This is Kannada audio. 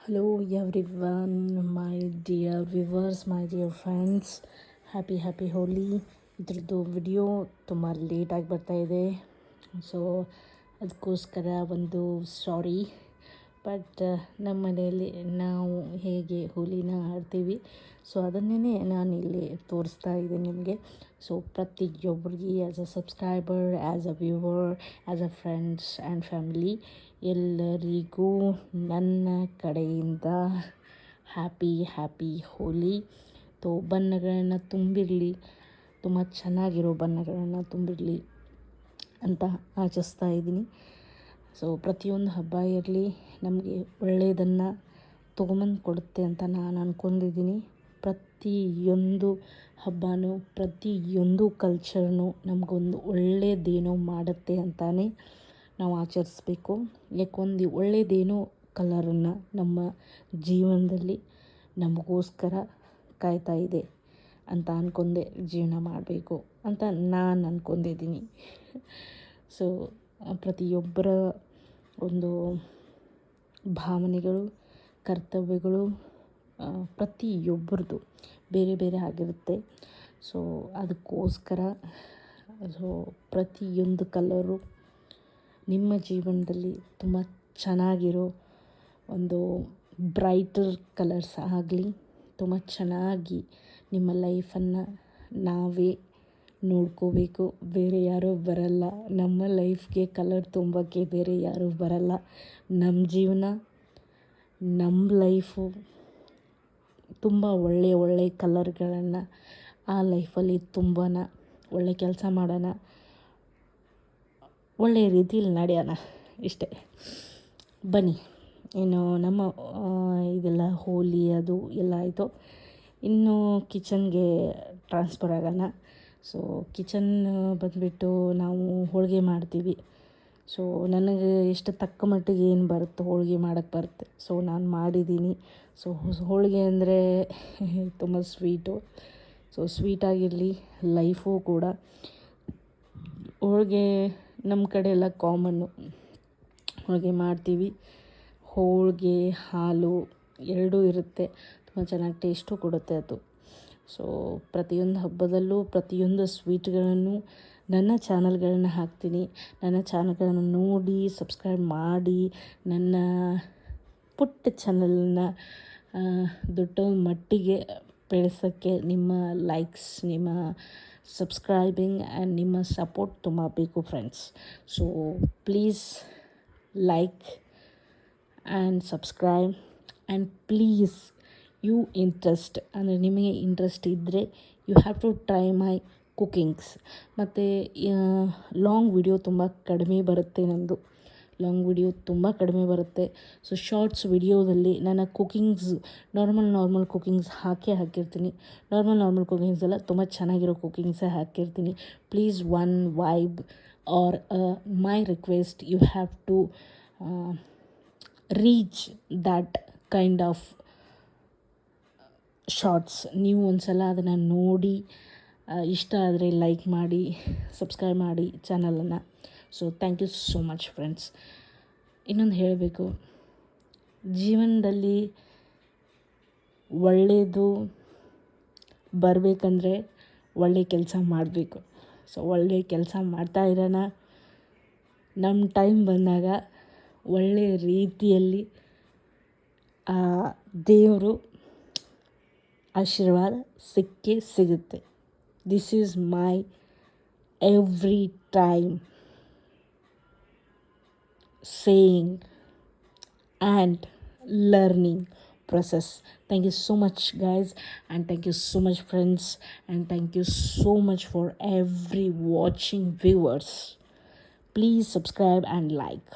Hello everyone, my dear viewers, my dear friends. Happy Holi. ಇದ್ರದ್ದು ವಿಡಿಯೋ ತುಂಬ ಲೇಟಾಗಿ ಬರ್ತಾಯಿದೆ, ಸೊ ಅದಕ್ಕೋಸ್ಕರ ಒಂದು ಸಾರಿ. ಬಟ್ ನಮ್ಮ ಮನೆಯಲ್ಲಿ ನಾವು ಹೇಗೆ ಹೋಲಿನ ಆಡ್ತೀವಿ, ಸೊ ಅದನ್ನೇ ನಾನು ಇಲ್ಲಿ ತೋರಿಸ್ತಾ ಇದ್ದೀನಿ ನಿಮಗೆ. ಸೊ ಪ್ರತಿಯೊಬ್ಬರಿಗೆ as a subscriber, as a viewer, as a friends and family ಎಲ್ಲರಿಗೂ ನನ್ನ ಕಡೆಯಿಂದ ಹ್ಯಾಪಿ ಹೋಲಿ. ಬಣ್ಣಗಳನ್ನು ತುಂಬಿರಲಿ, ತುಂಬ ಚೆನ್ನಾಗಿರೋ ಬಣ್ಣಗಳನ್ನು ತುಂಬಿರಲಿ ಅಂತ ಆಚರಿಸ್ತಾ ಇದ್ದೀನಿ. ಸೊ ಪ್ರತಿಯೊಂದು ಹಬ್ಬ ಇರಲಿ ನಮಗೆ ಒಳ್ಳೆಯದನ್ನು ತೊಗೊಂಬಂದು ಕೊಡುತ್ತೆ ಅಂತ ನಾನು ಅಂದ್ಕೊಂಡಿದ್ದೀನಿ. ಪ್ರತಿಯೊಂದು ಹಬ್ಬನೂ, ಪ್ರತಿಯೊಂದು ಕಲ್ಚರ್ನೂ ನಮಗೊಂದು ಒಳ್ಳೆಯದೇನೋ ಮಾಡುತ್ತೆ ಅಂತಲೇ ನಾವು ಆಚರಿಸ್ಬೇಕು. ಯಾಕೊಂದು ಒಳ್ಳೆಯದೇನೋ ಕಲರನ್ನು ನಮ್ಮ ಜೀವನದಲ್ಲಿ ನಮಗೋಸ್ಕರ ಕಾಯ್ತಾ ಇದೆ ಅಂತ ಅಂದ್ಕೊಂಡೆ ಜೀವನ ಮಾಡಬೇಕು ಅಂತ ನಾನು ಅಂದ್ಕೊಂಡಿದ್ದೀನಿ. ಸೊ ಪ್ರತಿಯೊಬ್ಬರ ಒಂದು ಭಾವನೆಗಳು, ಕರ್ತವ್ಯಗಳು ಪ್ರತಿಯೊಬ್ಬರದು ಬೇರೆ ಬೇರೆ ಆಗಿರುತ್ತೆ. ಸೊ ಅದಕ್ಕೋಸ್ಕರ ಸೊ ಪ್ರತಿಯೊಂದು ಕಲರು ನಿಮ್ಮ ಜೀವನದಲ್ಲಿ ತುಂಬ ಚೆನ್ನಾಗಿರೋ ಒಂದು ಬ್ರೈಟರ್ ಕಲರ್ಸ್ ಆಗಲಿ, ತುಂಬ ಚೆನ್ನಾಗಿ ನಿಮ್ಮ ಲೈಫನ್ನು ನಾವೇ ನೋಡ್ಕೋಬೇಕು. ಬೇರೆ ಯಾರೂ ಬರಲ್ಲ ನಮ್ಮ ಲೈಫ್ಗೆ ಕಲರ್ ತುಂಬೋಕ್ಕೆ, ಬೇರೆ ಯಾರೂ ಬರಲ್ಲ. ನಮ್ಮ ಜೀವನ, ನಮ್ಮ ಲೈಫು ತುಂಬ ಒಳ್ಳೆಯ ಕಲರ್ಗಳನ್ನು ಆ ಲೈಫಲ್ಲಿ ತುಂಬೋಣ, ಒಳ್ಳೆ ಕೆಲಸ ಮಾಡೋಣ, ಒಳ್ಳೆಯ ರೀತಿಯಲ್ಲಿ ನಡೆಯೋಣ. ಇಷ್ಟೇ. ಬನ್ನಿ, ಇನ್ನು ನಮ್ಮ ಇದೆಲ್ಲ ಹೋಲಿ ಅದು ಎಲ್ಲ ಆಯಿತು. ಇನ್ನು ಕಿಚನ್ಗೆ ಟ್ರಾನ್ಸ್ಫರ್ ಆಗೋಣ. ಸೊ ಕಿಚನ್ ಬಂದುಬಿಟ್ಟು ನಾವು ಹೋಳಿಗೆ ಮಾಡ್ತೀವಿ. ಸೊ ನನಗೆ ಎಷ್ಟು ತಕ್ಕ ಮಟ್ಟಿಗೆ ಏನು ಬರುತ್ತೋ ಹೋಳಿಗೆ ಮಾಡೋಕ್ಕೆ ಬರುತ್ತೆ. ಸೊ ನಾನು ಮಾಡಿದ್ದೀನಿ. ಸೊ ಹೋಳಿಗೆ ಅಂದರೆ ತುಂಬ ಸ್ವೀಟು. ಸೊ ಸ್ವೀಟಾಗಿರಲಿ, ಲೈಫು ಕೂಡ. ಹೋಳಿಗೆ ನಮ್ಮ ಕಡೆ ಎಲ್ಲ ಕಾಮನ್ನು. ಹೋಳಿಗೆ ಮಾಡ್ತೀವಿ. ಹೋಳಿಗೆ, ಹಾಲು ಎರಡೂ ಇರುತ್ತೆ. ತುಂಬ ಚೆನ್ನಾಗಿ ಟೇಸ್ಟು ಕೊಡುತ್ತೆ ಅದು. ಸೊ ಪ್ರತಿಯೊಂದು ಹಬ್ಬದಲ್ಲೂ ಪ್ರತಿಯೊಂದು ಸ್ವೀಟ್ಗಳನ್ನು ನನ್ನ ಚಾನಲ್ಗಳನ್ನ ಹಾಕ್ತೀನಿ. ನನ್ನ ಚಾನಲ್ಗಳನ್ನು ನೋಡಿ ಸಬ್ಸ್ಕ್ರೈಬ್ ಮಾಡಿ ನನ್ನ ಪುಟ್ಟ ಚಾನಲನ್ನ ದೊಡ್ಡ ಮಟ್ಟಿಗೆ ಬೆಳೆಸೋಕ್ಕೆ ನಿಮ್ಮ ಲೈಕ್ಸ್, ನಿಮ್ಮ ಸಬ್ಸ್ಕ್ರೈಬಿಂಗ್ ಆ್ಯಂಡ್ ನಿಮ್ಮ ಸಪೋರ್ಟ್ ತುಂಬ ಬೇಕು friends. So please like and subscribe and please you interest ಅಂದರೆ ನಿಮಗೆ ಇಂಟ್ರೆಸ್ಟ್ ಇದ್ದರೆ you have to try my cookings. ಮತ್ತು ಲಾಂಗ್ ವಿಡಿಯೋ ತುಂಬ ಕಡಿಮೆ ಬರುತ್ತೆ. ನನ್ನದು ಲಾಂಗ್ ವಿಡಿಯೋ ತುಂಬ ಕಡಿಮೆ ಬರುತ್ತೆ. ಸೊ ಶಾರ್ಟ್ಸ್ ವಿಡಿಯೋದಲ್ಲಿ ನನ್ನ ಕುಕಿಂಗ್ಸ್ ನಾರ್ಮಲ್ ಕುಕಿಂಗ್ಸ್ ಹಾಕಿರ್ತೀನಿ. ನಾರ್ಮಲ್ ಕುಕಿಂಗ್ಸ್ ಎಲ್ಲ ತುಂಬ ಚೆನ್ನಾಗಿರೋ ಕುಕಿಂಗ್ಸೇ ಹಾಕಿರ್ತೀನಿ. Please one vibe or my request, you have to reach that kind of shorts. ನೀವು ಒಂದು ಸಲ ಅದನ್ನು ನೋಡಿ ಇಷ್ಟ ಆದರೆ ಲೈಕ್ ಮಾಡಿ, ಸಬ್ಸ್ಕ್ರೈಬ್ ಮಾಡಿ ಚಾನಲನ್ನು. So thank you so much friends. ಇನ್ನೊಂದು ಹೇಳಬೇಕು, ಜೀವನದಲ್ಲಿ ಒಳ್ಳೆಯದು ಬರಬೇಕಂದ್ರೆ ಒಳ್ಳೆಯ ಕೆಲಸ ಮಾಡಬೇಕು. ಸೊ ಒಳ್ಳೆಯ ಕೆಲಸ ಮಾಡ್ತಾ ಇರೋಣ. ನಮ್ಮ ಟೈಮ್ ಬಂದಾಗ ಒಳ್ಳೆಯ ರೀತಿಯಲ್ಲಿ ದೇವರು ಆಶೀರ್ವಾದ ಸಿಕ್ಕೇ ಸಿಗುತ್ತೆ. This is my every time saying and learning process. Thank you so much guys, and thank you so much friends, and thank you so much for every watching viewers. Please subscribe and like.